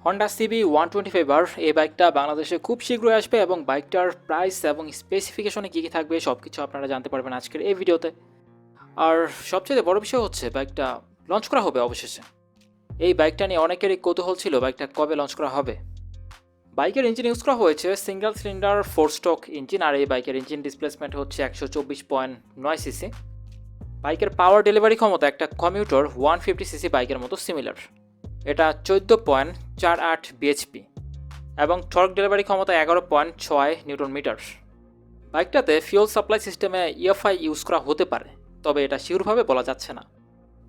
Honda CB 125R এই বাইকটা বাংলাদেশে খুব শীঘ্রই আসবে এবং বাইকটার প্রাইস এবং স্পেসিফিকেশনে কী কী থাকবে সব কিছু আপনারা জানতে পারবেন আজকের এই ভিডিওতে। আর সবচেয়ে বড় বিষয় হচ্ছে বাইকটা লঞ্চ করা হবে অবশেষে। এই বাইকটা নিয়ে অনেকেরই কৌতূহল ছিল বাইকটা কবে লঞ্চ করা হবে। বাইকের ইঞ্জিন ইউজ করা হয়েছে সিঙ্গেল সিলিন্ডার 4 স্ট্রোক ইঞ্জিন, আর এই বাইকের ইঞ্জিন ডিসপ্লেসমেন্ট হচ্ছে 124.9 সিসি। বাইকের পাওয়ার ডেলিভারি ক্ষমতা একটা কমিউটর 150 সিসি বাইকের মতো সিমিলার। এটা 14.48 বিএইচপি এবং টর্ক ডেলিভারি ক্ষমতা 11.6 নিউটন মিটার। বাইকটাতে ফিউল সাপ্লাই সিস্টেমে ইএফআই ইউজ করা হতে পারে, তবে এটা শিওরভাবে বলা যাচ্ছে না।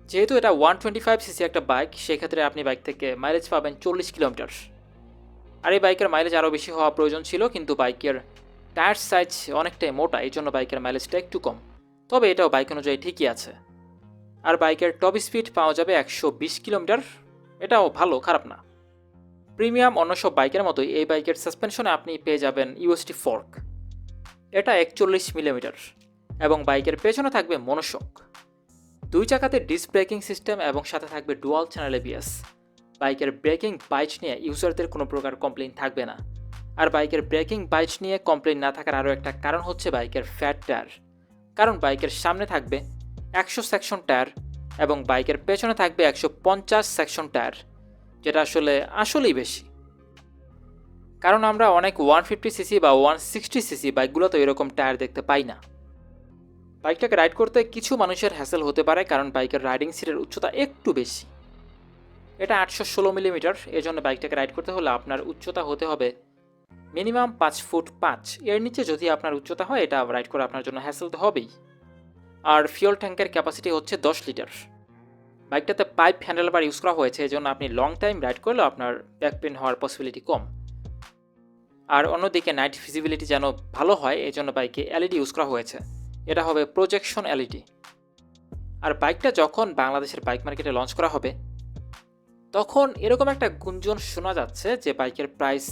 যেহেতু এটা 125 সিসি একটা বাইক, সেক্ষেত্রে আপনি বাইক থেকে মাইলেজ পাবেন 40 কিলোমিটার। আর এই বাইকের মাইলেজ আরও বেশি হওয়া প্রয়োজন ছিল, কিন্তু বাইকের টায়ার সাইজ অনেকটাই মোটা, এই জন্য বাইকের মাইলেজটা একটু কম। তবে এটাও বাইক অনুযায়ী ঠিকই আছে। আর বাইকের টপ স্পিড পাওয়া যাবে 120 কিলোমিটার, এটাও ভালো, খারাপ না। প্রিমিয়াম অন্য সব বাইকের মতোই এই বাইকের সাসপেনশনে আপনি পেয়ে যাবেন ইউএসটি ফর্ক। এটা 41 মিলিমিটার এবং বাইকের পেছনে থাকবে মনোশক। দুই চাকাতে ডিস্ক ব্রেকিং সিস্টেম এবং সাথে থাকবে ডুয়াল চ্যানেল এবিএস। বাইকের ব্রেকিং বাইট নিয়ে ইউজারদের কোনো প্রকার কমপ্লেইন থাকবে না। আর বাইকের ব্রেকিং বাইট নিয়ে কমপ্লেইন না থাকার আরও একটা কারণ হচ্ছে বাইকের ফ্যাট টায়ার। কারণ বাইকের সামনে থাকবে 100 সেকশন টায়ার এবং বাইকের পেছনে থাকবে 150 সেকশন টায়ার, যেটা আসলেই বেশি। কারণ আমরা অনেক 150 সিসি বা 160 সিসি বাইকগুলোতে এরকম টায়ার দেখতে পাই না। বাইকটাকে রাইড করতে কিছু মানুষের হ্যাসেল হতে পারে, কারণ বাইকের রাইডিং সিটের উচ্চতা একটু বেশি। এটা 816 মিলিমিটার, এজন্য বাইকটাকে রাইড করতে হলে আপনার উচ্চতা হতে হবে মিনিমাম 5 ফুট 5। এর নিচে যদি আপনার উচ্চতা হয়, এটা রাইড করে আপনার জন্য হ্যাসেল তো হবেই। আর ফিউল ট্যাঙ্কের ক্যাপাসিটি হচ্ছে 10 লিটার। বাইকটাতে পাইপ হ্যান্ডেলবার ইউজ করা হয়েছে, এজন্য আপনি লং টাইম রাইড করলেও আপনার ব্যাক পেন হওয়ার পসিবিলিটি কম। আর অন্যদিকে নাইট ভিজিবিলিটি যেন ভালো হয়, এই জন্য বাইকে এলইডি ইউজ করা হয়েছে। এটা হবে প্রজেকশন এলইডি। আর বাইকটা যখন বাংলাদেশের বাইক মার্কেটে লঞ্চ করা হবে, তখন এরকম একটা গুঞ্জন শোনা যাচ্ছে যে বাইকের প্রাইস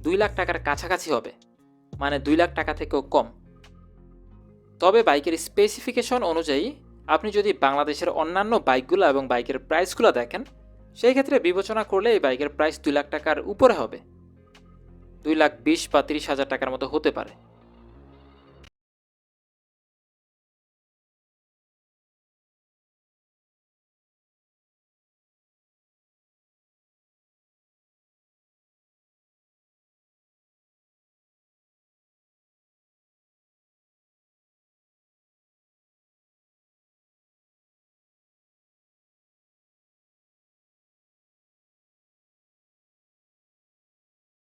2 লাখ টাকার কাছাকাছি হবে, মানে 2 লাখ টাকা থেকেও কম। তবে বাইকের স্পেসিফিকেশন অনুযায়ী আপনি যদি বাংলাদেশের অন্যান্য বাইকগুলো এবং বাইকের প্রাইসগুলো দেখেন, সেই ক্ষেত্রে বিবেচনা করলে এই বাইকের প্রাইস 2 লাখ টাকার উপরে হবে। 2,20,000 বা 30,000 টাকার মতো হতে পারে।